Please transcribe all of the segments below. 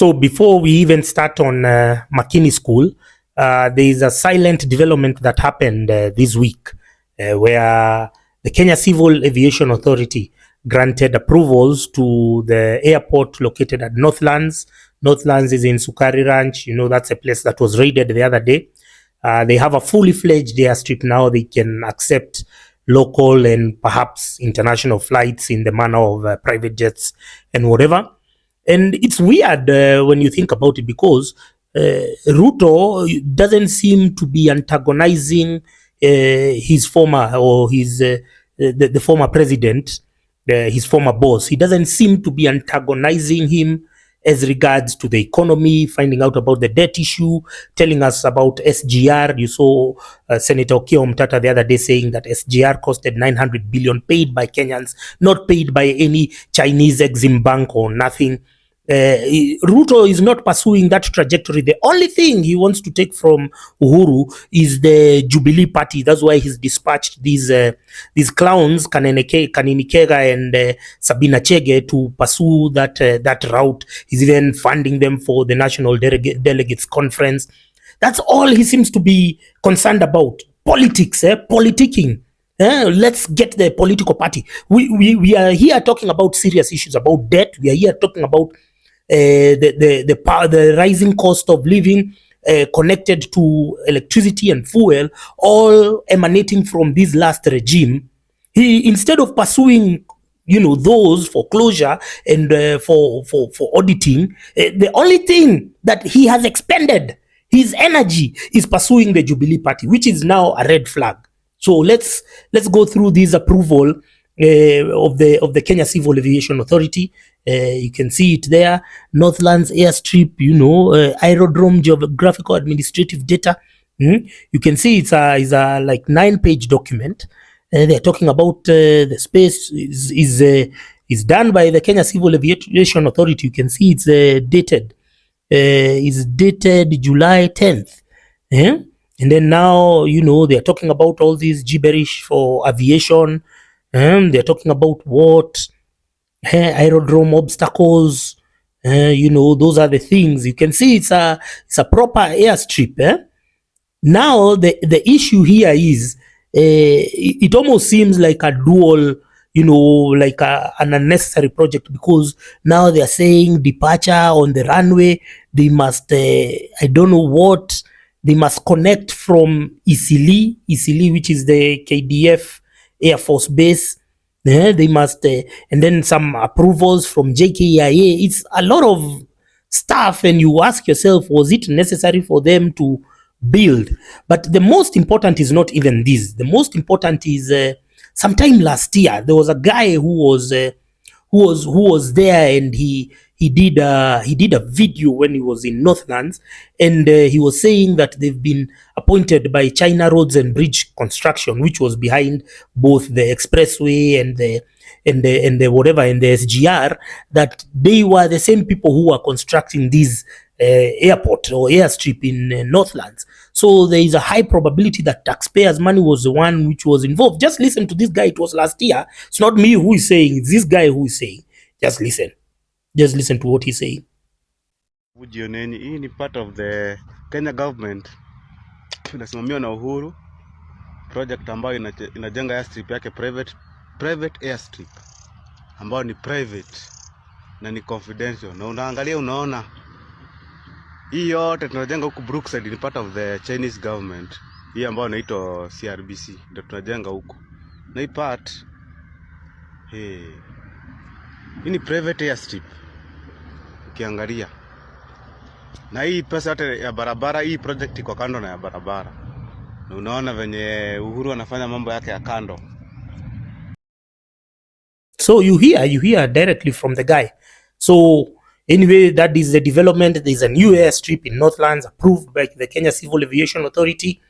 So before we even start on Makini School, there is a silent development that happened this week where the Kenya Civil Aviation Authority granted approvals to the airport located at Northlands. Northlands is in Sukari Ranch. You know, that's a place that was raided the other day. They have a fully fledged airstrip now. They can accept local and perhaps international flights in the manner of private jets and whatever. And it's weird when you think about it, because Ruto doesn't seem to be antagonizing his former or the former president, his former boss. He doesn't seem to be antagonizing him as regards to the economy, finding out about the debt issue, telling us about SGR. You saw Senator Okiya Omtata the other day saying that SGR costed 900 billion paid by Kenyans, not paid by any Chinese Exim Bank or nothing. Ruto is not pursuing that trajectory. The only thing he wants to take from Uhuru is the Jubilee Party. That's why he's dispatched these clowns, Kanini Kega and Sabina Chege, to pursue that route. He's even funding them for the National Delegates Conference. That's all he seems to be concerned about. Politics, politicking. Let's get the political party. We are here talking about serious issues, about debt. We are here talking about the rising cost of living connected to electricity and fuel, all emanating from this last regime. He, instead of pursuing those for closure and for auditing, the only thing that he has expended his energy is pursuing the Jubilee Party, which is now a red flag. So let's go through this approval of the Kenya Civil Aviation Authority. You can see it there. Northlands Airstrip, aerodrome geographical administrative data. You can see it's a like 9-page document. They're talking about the space is done by the Kenya Civil Aviation Authority. You can see it's dated. Is dated July 10th. And then now, they're talking about all these gibberish for aviation. They're talking about what? Aerodrome obstacles. Those are the things. You can see it's a proper airstrip. Now, the issue here is, it almost seems like a dual, like an unnecessary project, because now they're saying departure on the runway. They must, I don't know what, they must connect from Isili, which is the KDF Air Force Base. They must, and then some approvals from JKIA. It's a lot of stuff, and you ask yourself, was it necessary for them to build? But the most important is not even this. The most important is sometime last year there was a guy who was there, and he did a video when he was in Northlands, and he was saying that they've been appointed by China Roads and Bridge Construction, which was behind both the expressway and the whatever, and the SGR, that they were the same people who were constructing this airport or airstrip in Northlands. So there is a high probability that taxpayers' money was the one which was involved. Just listen to this guy. It was last year. It's not me who is saying, it's this guy who is saying. Just listen to what he's saying. Ujioneni, hii ni part of the Kenya government inasimamiwa na Uhuru, project ambayo inajenga airstrip yake private airstrip ambayo ni private na ni confidential. Na unaangalia unaona hii yote tunajenga huku Brookside ni part of the Chinese government. Hii ambayo inaitwa CRBC ndio tunajenga huku. Na hii part hii ni private airstrip ukiangalia. Na hii pesa yote ya barabara, hii project iko kando na ya barabara. Na unaona venye Uhuru anafanya mambo yake ya kando. So you hear directly from the guy. So anyway, that is the development. There is a new airstrip in Northlands approved by the Kenya Civil Aviation Authority.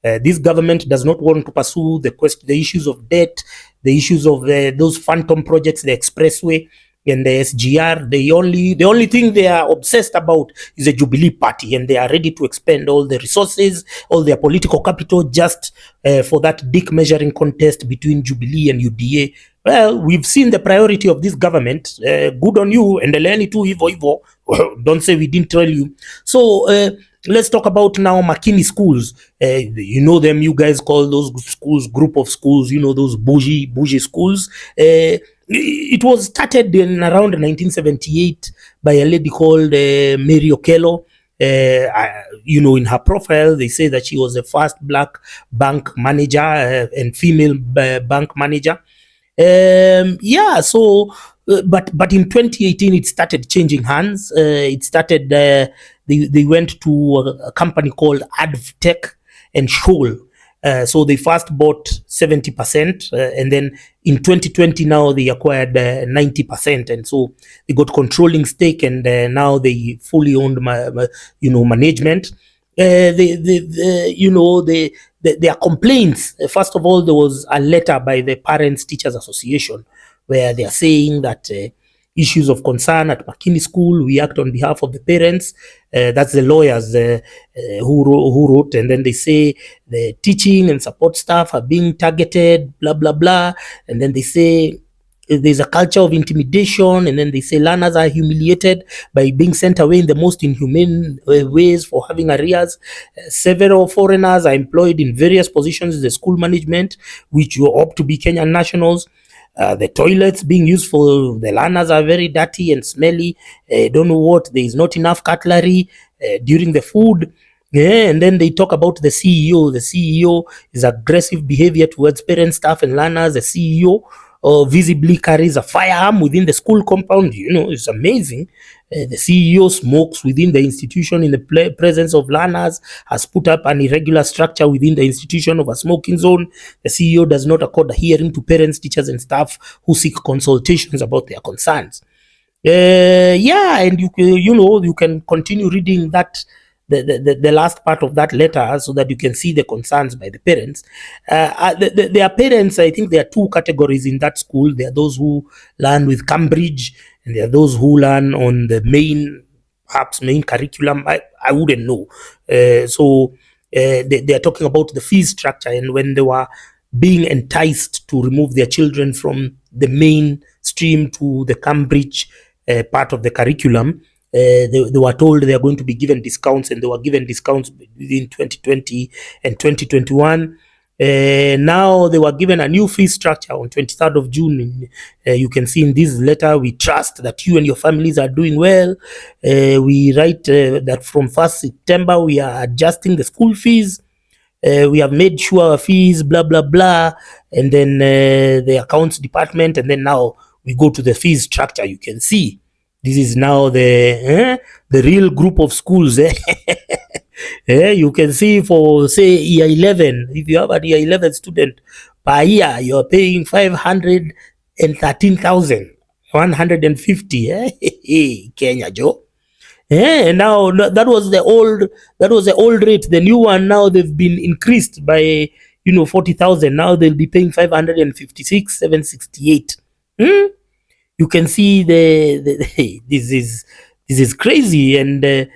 This government does not want to pursue the issues of debt, the issues of those phantom projects, the expressway and the SGR. The only thing they are obsessed about is the Jubilee Party, and they are ready to expend all the resources, all their political capital, just for that dick measuring contest between Jubilee and UDA. Well, we've seen the priority of this government. Good on you. Endeleeni tu hivyo hivyo. Don't say we didn't tell you. So let's talk about now Makini schools. You know them. You guys call those schools group of schools. You know those bougie schools. It was started in around 1978 by a lady called Mary Okello. You know, in her profile, they say that she was the first black bank manager and female bank manager. Yeah, so but in 2018 it started changing hands. It started they went to a company called Advtech and Shoal. So they first bought 70%, and then in 2020 now they acquired 90%, and so they got controlling stake, and now they fully owned management. Their complaints. First of all, there was a letter by the Parents Teachers Association where they are saying that issues of concern at Makini School, we act on behalf of the parents. That's the lawyers who wrote, and then they say the teaching and support staff are being targeted, blah blah blah, and then they say there's a culture of intimidation, and then they say learners are humiliated by being sent away in the most inhumane ways for having arrears. Several foreigners are employed in various positions in the school management, which you opt to be Kenyan nationals. The toilets being used for the learners are very dirty and smelly. Don't know what, there is not enough cutlery during the food. Yeah, and then they talk about the CEO. The CEO is aggressive behavior towards parents, staff, and learners. The CEO visibly carries a firearm within the school compound. You know, it's amazing. The CEO smokes within the institution in the presence of learners, has put up an irregular structure within the institution of a smoking zone. The CEO does not accord a hearing to parents, teachers, and staff who seek consultations about their concerns. Yeah, and you can continue reading that the last part of that letter so that you can see the concerns by the parents. Their parents, I think there are two categories in that school. There are those who learn with Cambridge, and there are those who learn on the perhaps main curriculum. I wouldn't know. So they are talking about the fee structure, and when they were being enticed to remove their children from the mainstream to the Cambridge part of the curriculum, they were told they are going to be given discounts, and they were given discounts in 2020 and 2021. Now they were given a new fee structure on 23rd of June. You can see in this letter, we trust that you and your families are doing well. We write that from 1st September, we are adjusting the school fees. We have made sure our fees, blah, blah, blah. And then the accounts department, and then now we go to the fees structure. You can see this is now the real group of schools. You can see for, say, year 11, if you have a year 11 student per year, you're paying 513,150. Kenya, Joe. Now that was the old rate. The new one, now they've been increased by 40,000. Now they'll be paying 556,768. You can see this is crazy, and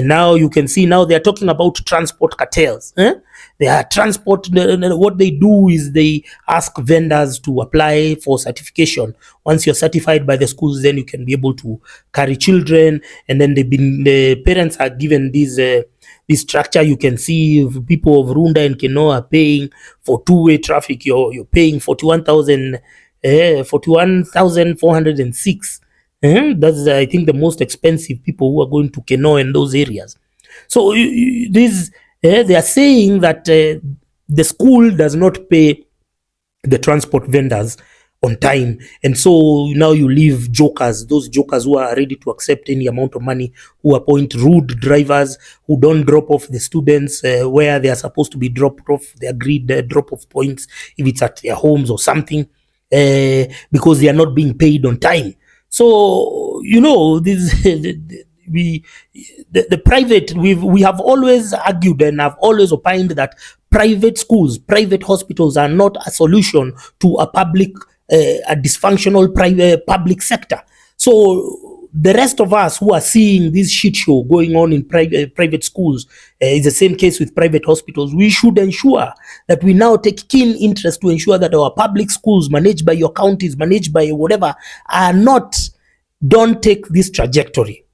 now you can see now they are talking about transport cartels. They are transport. What they do is they ask vendors to apply for certification. Once you're certified by the schools, then you can be able to carry children. And then the parents are given this structure. You can see people of Runda and Keno are paying for two-way traffic. You're paying 41,406. That's I think the most expensive people who are going to Keno and those areas. So they are saying that the school does not pay the transport vendors on time, and so now you leave those jokers who are ready to accept any amount of money, who appoint rude drivers who don't drop off the students where they are supposed to be dropped off, the agreed drop off points, if it's at their homes or something, because they are not being paid on time. So this the private, we have always argued and have always opined that private schools, private hospitals are not a solution to a dysfunctional public sector. So the rest of us who are seeing this shit show going on in private schools, is the same case with private hospitals. We should ensure that we now take keen interest to ensure that our public schools managed by your counties, managed by whatever, don't take this trajectory.